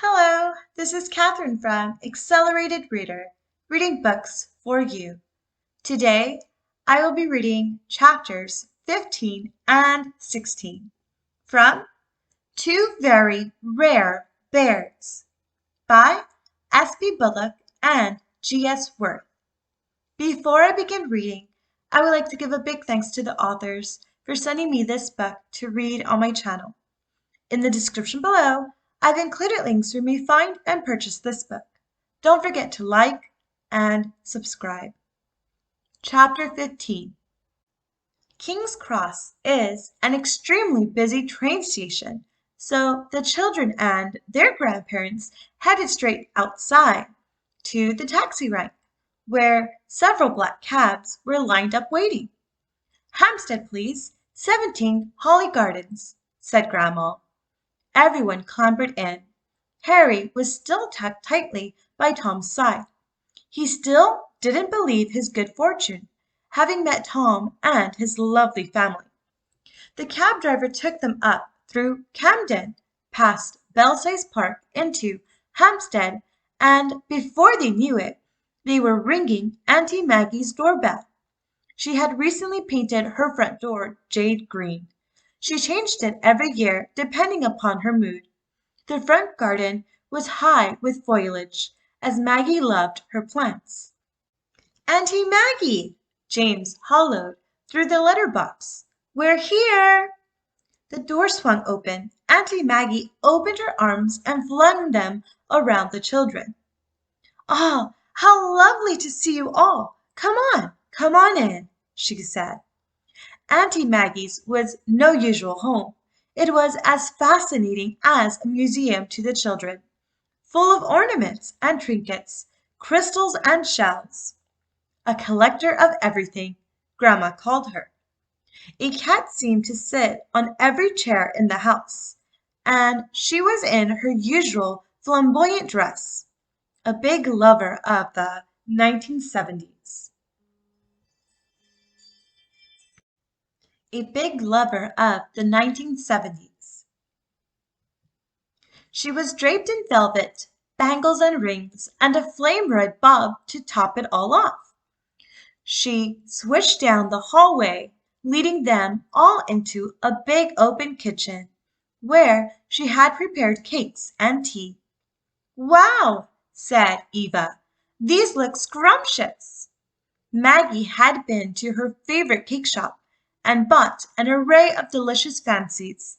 Hello, this is Catherine from Accelerated Reader, reading books for you. Today, I will be reading chapters 15 and 16 from Two Very Rare Bears by S.B. Bullock and G.S. Before I begin reading, I would like to give a big thanks to the authors for sending me this book to read on my channel. In the description below, I've included links where you may find and purchase this book. Don't forget to like and subscribe. Chapter 15. King's Cross is an extremely busy train station, so the children and their grandparents headed straight outside to the taxi rank, where several black cabs were lined up waiting. "Hampstead, please, 17 Holly Gardens," said Grandma. Everyone clambered in. Harry was still tucked tightly by Tom's side. He still didn't believe his good fortune, having met Tom and his lovely family. The cab driver took them up through Camden, past Belsize Park into Hampstead, and before they knew it, they were ringing Auntie Maggie's doorbell. She had recently painted her front door jade green. She changed it every year depending upon her mood. The front garden was high with foliage, as Maggie loved her plants. "Auntie Maggie!" James holloed through the letter box. "We're here!" The door swung open. Auntie Maggie opened her arms and flung them around the children. "Ah, how lovely to see you all! Come on in," she said. Auntie Maggie's was no usual home. It was as fascinating as a museum to the children, full of ornaments and trinkets, crystals and shells. A collector of everything, Grandma called her. A cat seemed to sit on every chair in the house, and she was in her usual flamboyant dress, a big lover of the 1970s. A big lover of the 1970s. She was draped in velvet, bangles and rings, and a flame red bob to top it all off. She swished down the hallway, leading them all into a big open kitchen, where she had prepared cakes and tea. "Wow!" said Eva. "These look scrumptious." Maggie had been to her favorite cake shop and bought an array of delicious fancies.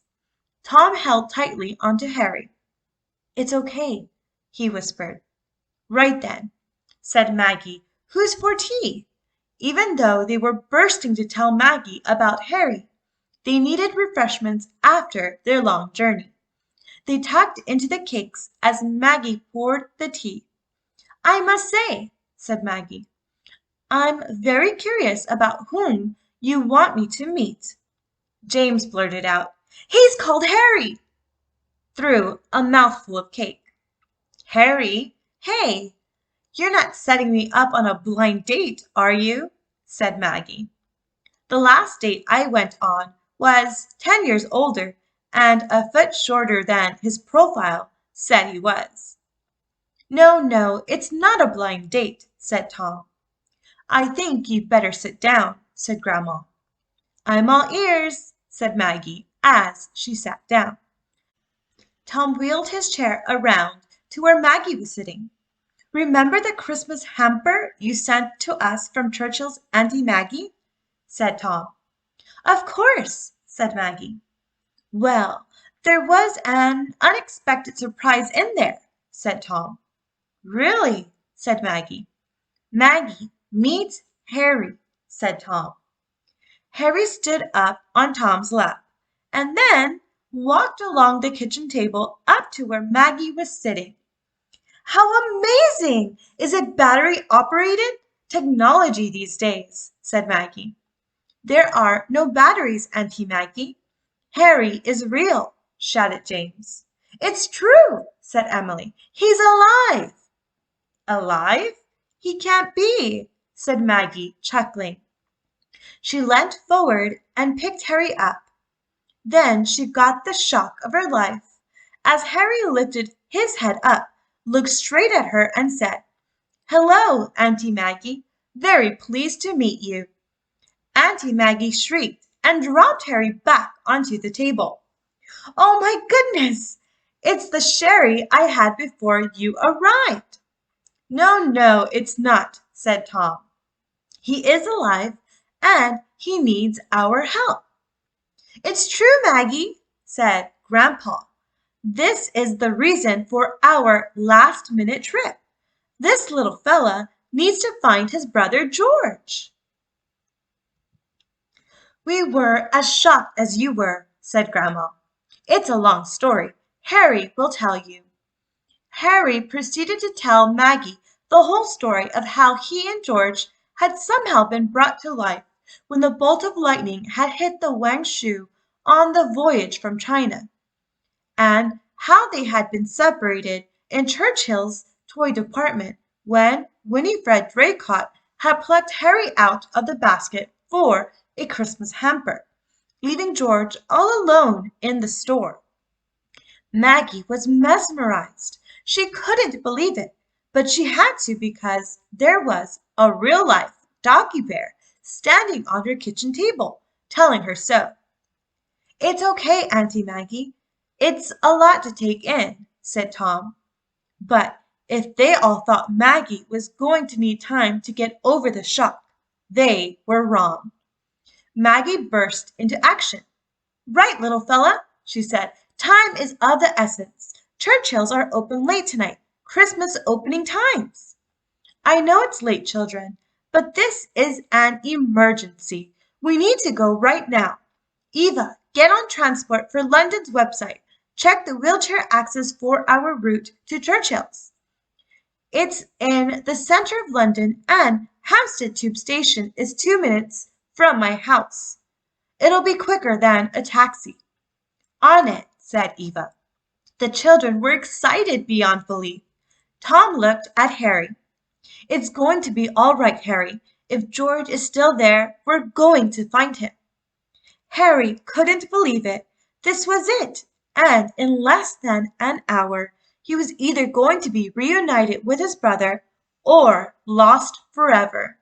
Tom held tightly onto Harry. "It's okay," he whispered. "Right then," said Maggie. "Who's for tea?" Even though they were bursting to tell Maggie about Harry, they needed refreshments after their long journey. They tucked into the cakes as Maggie poured the tea. "I must say," said Maggie, "I'm very curious about whom you want me to meet." James blurted out, "He's called Harry!" through a mouthful of cake. "Harry? Hey, you're not setting me up on a blind date, are you?" said Maggie. "The last date I went on was 10 years older and a foot shorter than his profile said he was." No, it's not a blind date," said Tom. "I think you'd better sit down," said Grandma. "I'm all ears," said Maggie as she sat down. Tom wheeled his chair around to where Maggie was sitting. "Remember the Christmas hamper you sent to us from Churchill's Auntie Maggie?" said Tom. "Of course," said Maggie. "Well, there was an unexpected surprise in there," said Tom. "Really?" said Maggie. "Maggie, meet Harry," said Tom. Harry stood up on Tom's lap, and then walked along the kitchen table up to where Maggie was sitting. "How amazing! Is it battery operated? Technology these days," said Maggie. "There are no batteries, Auntie Maggie. Harry is real," shouted James. "It's true," said Emily. "He's alive." "Alive? He can't be," said Maggie, chuckling. She leant forward and picked Harry up. Then she got the shock of her life as Harry lifted his head up, looked straight at her and said, "Hello, Auntie Maggie. Very pleased to meet you." Auntie Maggie shrieked and dropped Harry back onto the table. "Oh my goodness! It's the sherry I had before you arrived." "No, no, it's not," said Tom. "He is alive, and he needs our help." "It's true, Maggie," said Grandpa. "This is the reason for our last-minute trip. This little fella needs to find his brother George." "We were as shocked as you were," said Grandma. "It's a long story. Harry will tell you." Harry proceeded to tell Maggie the whole story of how he and George had somehow been brought to life when the bolt of lightning had hit the Wangshu on the voyage from China, and how they had been separated in Churchill's toy department when Winifred Draycott had plucked Harry out of the basket for a Christmas hamper, leaving George all alone in the store. Maggie was mesmerized. She couldn't believe it, but she had to because there was a real-life doggy bear standing on her kitchen table, telling her so. "It's okay, Auntie Maggie. It's a lot to take in," said Tom. But if they all thought Maggie was going to need time to get over the shock, they were wrong. Maggie burst into action. "Right, little fella," she said. "Time is of the essence. Churchill's are open late tonight. Christmas opening times." "I know it's late, children, but this is an emergency. We need to go right now. Eva, get on transport for London's website. Check the wheelchair access for our route to Churchill's. It's in the center of London, and Hampstead Tube Station is 2 minutes from my house. It'll be quicker than a taxi." "On it," said Eva. The children were excited beyond belief. Tom looked at Harry. "It's going to be all right, Harry. If George is still there, we're going to find him." Harry couldn't believe it. This was it, and in less than an hour he was either going to be reunited with his brother or lost forever.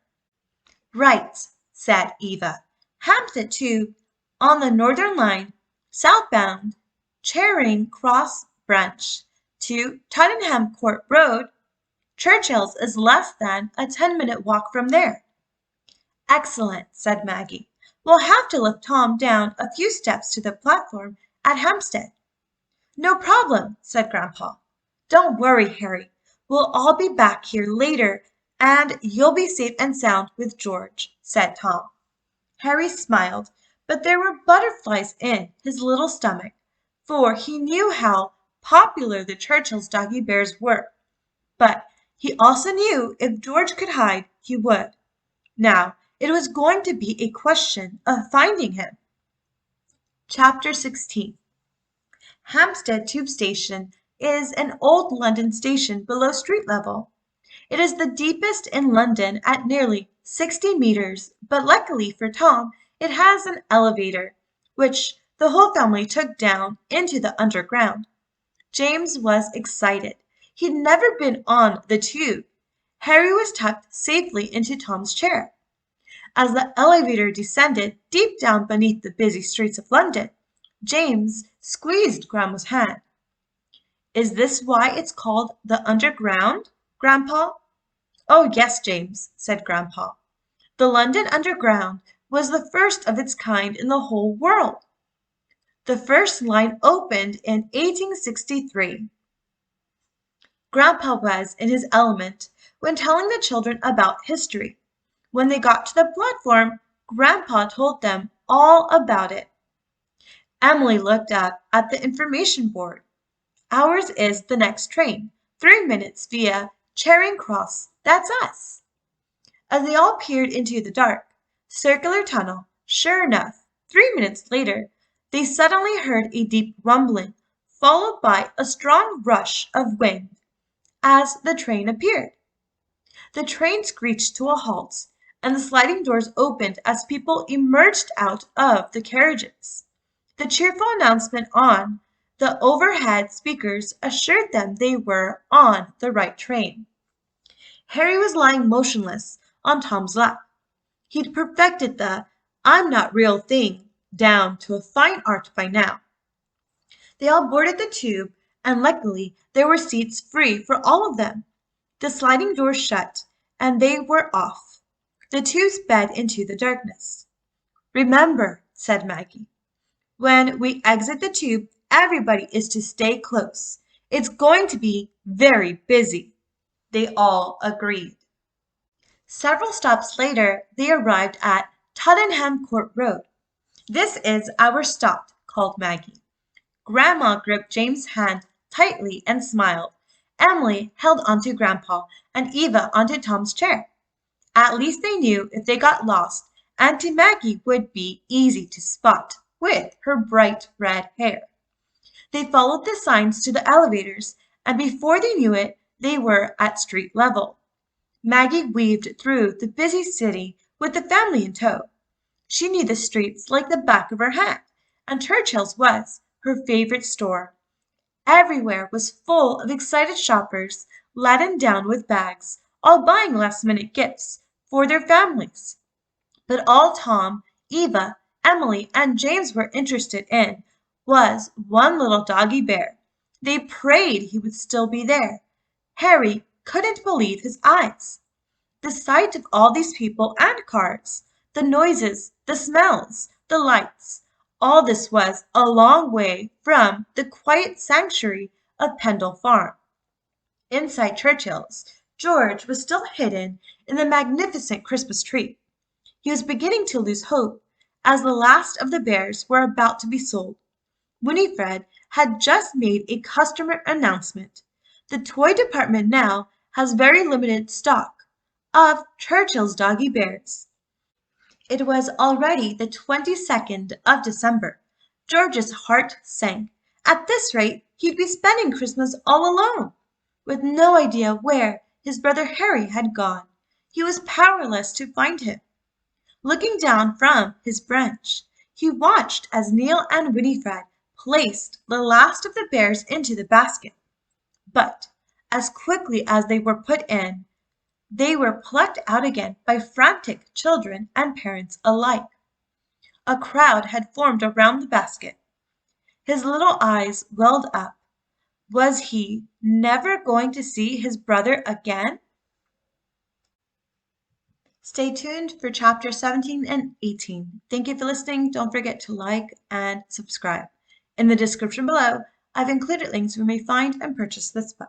"Right," said Eva. "Hampstead Tube on the Northern Line, southbound, Charing Cross branch to Tottenham Court Road. Churchill's is less than a 10-minute walk from there." "Excellent," said Maggie. "We'll have to lift Tom down a few steps to the platform at Hampstead." "No problem," said Grandpa. "Don't worry, Harry. We'll all be back here later, and you'll be safe and sound with George," said Tom. Harry smiled, but there were butterflies in his little stomach, for he knew how popular the Churchill's doggy bears were. But he also knew if George could hide, he would. Now it was going to be a question of finding him. Chapter 16. Hampstead Tube Station is an old London station below street level. It is the deepest in London at nearly 60 meters, but luckily for Tom, it has an elevator, which the whole family took down into the underground. James was excited. He'd never been on the tube. Harry was tucked safely into Tom's chair. As the elevator descended deep down beneath the busy streets of London, James squeezed Grandma's hand. "Is this why it's called the Underground, Grandpa?" "Oh, yes, James," said Grandpa. "The London Underground was the first of its kind in the whole world. The first line opened in 1863. Grandpa was in his element when telling the children about history. When they got to the platform, Grandpa told them all about it. Emily looked up at the information board. "Ours is the next train, 3 minutes via Charing Cross. That's us." As they all peered into the dark, circular tunnel, sure enough, 3 minutes later, they suddenly heard a deep rumbling, followed by a strong rush of wind, as the train appeared. The train screeched to a halt, and the sliding doors opened as people emerged out of the carriages. The cheerful announcement on The overhead speakers assured them they were on the right train. Harry was lying motionless on Tom's lap. He'd perfected the "I'm not real" thing down to a fine art by now. They all boarded the tube, and luckily there were seats free for all of them. The sliding doors shut, and they were off. The two sped into the darkness. "Remember," said Maggie, "when we exit the tube, everybody is to stay close. It's going to be very busy." They all agreed. Several stops later, they arrived at Tottenham Court Road. "This is our stop," called Maggie. Grandma gripped James's hand tightly and smiled. Emily held onto Grandpa and Eva onto Tom's chair. At least they knew if they got lost, Auntie Maggie would be easy to spot with her bright red hair. They followed the signs to the elevators, and before they knew it, they were at street level. Maggie weaved through the busy city with the family in tow. She knew the streets like the back of her hand, and Churchill's was her favorite store. Everywhere was full of excited shoppers, laden down with bags, all buying last-minute gifts for their families. But all Tom, Eva, Emily, and James were interested in was one little doggy bear. They prayed he would still be there. Harry couldn't believe his eyes. The sight of all these people and cars, the noises, the smells, the lights, all this was a long way from the quiet sanctuary of Pendle Farm. Inside Churchill's, George was still hidden in the magnificent Christmas tree. He was beginning to lose hope, as the last of the bears were about to be sold. Winifred had just made a customer announcement. The toy department now has very limited stock of Churchill's doggy bears. It was already the 22nd of December. George's heart sank. At this rate, he'd be spending Christmas all alone, with no idea where his brother Harry had gone. He was powerless to find him. Looking down from his branch, he watched as Neil and Winifred placed the last of the bears into the basket. But as quickly as they were put in, they were plucked out again by frantic children and parents alike. A crowd had formed around the basket. His little eyes welled up. Was he never going to see his brother again? Stay tuned for chapter 17 and 18. Thank you for listening. Don't forget to like and subscribe. In the description below, I've included links where you may find and purchase this book.